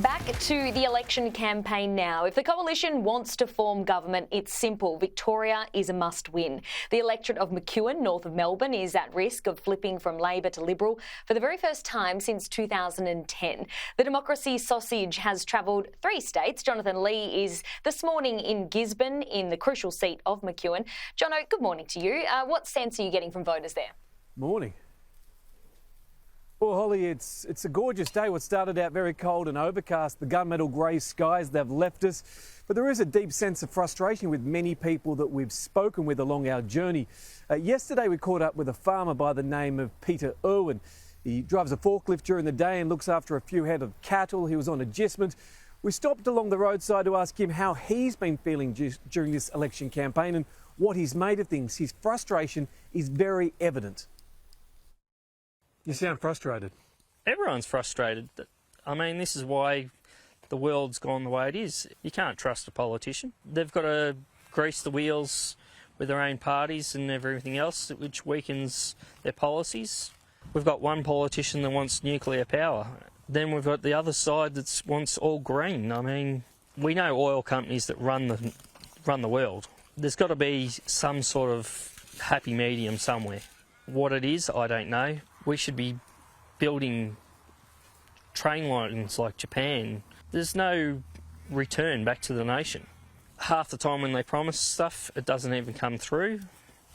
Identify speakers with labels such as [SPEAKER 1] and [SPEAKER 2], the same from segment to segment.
[SPEAKER 1] Back to the election campaign now. If the coalition wants to form government, it's simple. Victoria is a must-win. The electorate of McEwen, north of Melbourne, is at risk of flipping from Labor to Liberal for the very first time since 2010. The democracy sausage has travelled 3 states. Jonathan Lee is this morning in Gisborne, in the crucial seat of McEwen. Jono, good morning to you. What sense are you getting from voters there?
[SPEAKER 2] Morning. Well, Holly, it's a gorgeous day. What started out very cold and overcast, the gunmetal grey skies, they've left us. But there is a deep sense of frustration with many people that we've spoken with along our journey. Yesterday we caught up with a farmer by the name of Peter Dutton. He drives a forklift during the day and looks after a few head of cattle. He was on adjustment. We stopped along the roadside to ask him how he's been feeling during this election campaign and what he's made of things. His frustration is very evident. You sound frustrated.
[SPEAKER 3] Everyone's frustrated. I mean, this is why the world's gone the way it is. You can't trust a politician. They've got to grease the wheels with their own parties and everything else, which weakens their policies. We've got one politician that wants nuclear power. Then we've got the other side that wants all green. I mean, we know oil companies that run the world. There's got to be some sort of happy medium somewhere. What it is, I don't know. We should be building train lines like Japan. There's no return back to the nation. Half the time when they promise stuff, it doesn't even come through.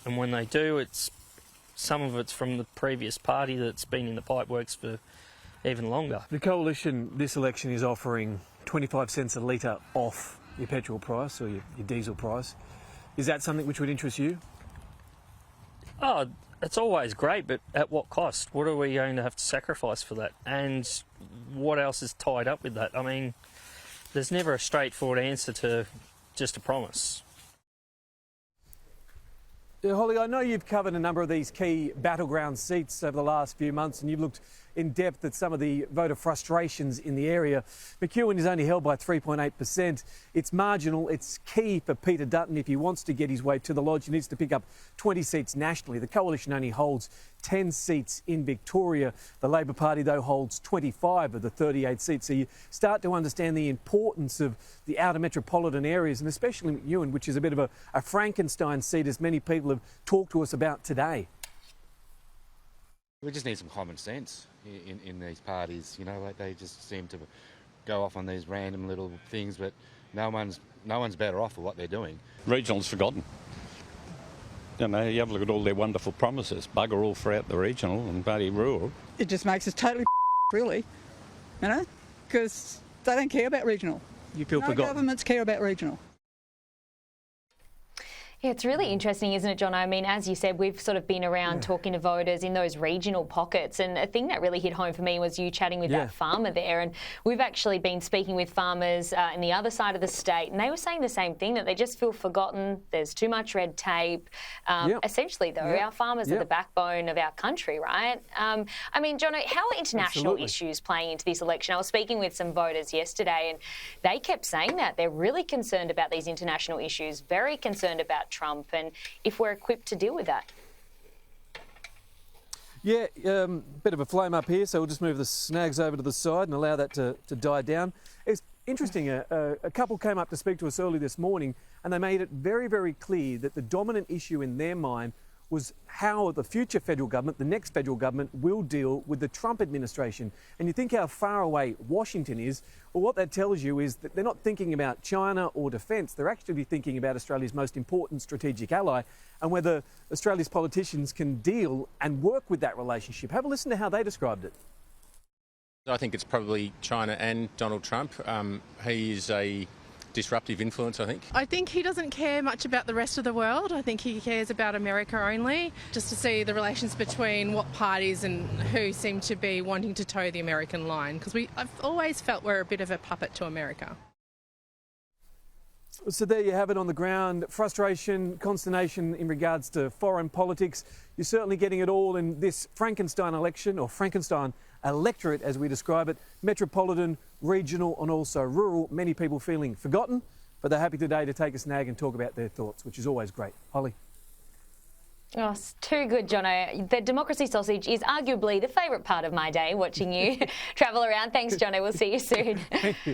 [SPEAKER 3] And when they do, some of it's from the previous party that's been in the pipeworks for even longer.
[SPEAKER 2] The coalition this election is offering 25 cents a litre off your petrol price or your diesel price. Is that something which would interest you?
[SPEAKER 3] Oh, it's always great, but at what cost? What are we going to have to sacrifice for that? And what else is tied up with that? I mean, there's never a straightforward answer to just a promise.
[SPEAKER 2] Yeah, Holly, I know you've covered a number of these key battleground seats over the last few months and you've looked in depth at some of the voter frustrations in the area. McEwen is only held by 3.8%. It's marginal. It's key for Peter Dutton. If he wants to get his way to the Lodge, he needs to pick up 20 seats nationally. The coalition only holds 10 seats in Victoria. The Labor Party, though, holds 25 of the 38 seats. So you start to understand the importance of the outer metropolitan areas, and especially McEwen, which is a bit of a Frankenstein seat, as many people have talked to us about today.
[SPEAKER 4] We just need some common sense in these parties, you know, like they just seem to go off on these random little things, but no one's better off for what they're doing.
[SPEAKER 5] Regional's forgotten. You know, you have a look at all their wonderful promises, bugger all throughout the regional and bloody rural.
[SPEAKER 6] It just makes us totally really, you know, because they don't care about regional.
[SPEAKER 2] You feel
[SPEAKER 6] no
[SPEAKER 2] forgotten.
[SPEAKER 6] Governments care about regional.
[SPEAKER 1] Yeah, it's really interesting, isn't it, John? I mean, as you said, we've sort of been around talking to voters in those regional pockets, and a thing that really hit home for me was you chatting with that farmer there. And we've actually been speaking with farmers in the other side of the state, and they were saying the same thing, that they just feel forgotten. There's too much red tape. Essentially, though, our farmers are the backbone of our country, right? I mean, John, how are international issues playing into this election? I was speaking with some voters yesterday, and they kept saying that they're really concerned about these international issues, very concerned about Trump, and if we're equipped to deal with that.
[SPEAKER 2] Yeah, bit of a flame up here, so we'll just move the snags over to the side and allow that to die down. It's interesting, a couple came up to speak to us early this morning and they made it very, very clear that the dominant issue in their mind was how the future federal government, the next federal government, will deal with the Trump administration. And you think how far away Washington is. Well, what that tells you is that they're not thinking about China or defence. They're actually thinking about Australia's most important strategic ally and whether Australia's politicians can deal and work with that relationship. Have a listen to how they described it.
[SPEAKER 7] I think it's probably China and Donald Trump. He is a disruptive influence, I think.
[SPEAKER 8] I think he doesn't care much about the rest of the world. I think he cares about America only, just to see the relations between what parties and who seem to be wanting to toe the American line, because I've always felt we're a bit of a puppet to America.
[SPEAKER 2] So there you have it on the ground. Frustration, consternation in regards to foreign politics. You're certainly getting it all in this Frankenstein election, or Frankenstein electorate as we describe it. Metropolitan, regional and also rural. Many people feeling forgotten, but they're happy today to take a snag and talk about their thoughts, which is always great. Holly.
[SPEAKER 1] Oh, it's too good, Jono. The democracy sausage is arguably the favourite part of my day, watching you travel around. Thanks, Jono. We'll see you soon.
[SPEAKER 2] Thank you.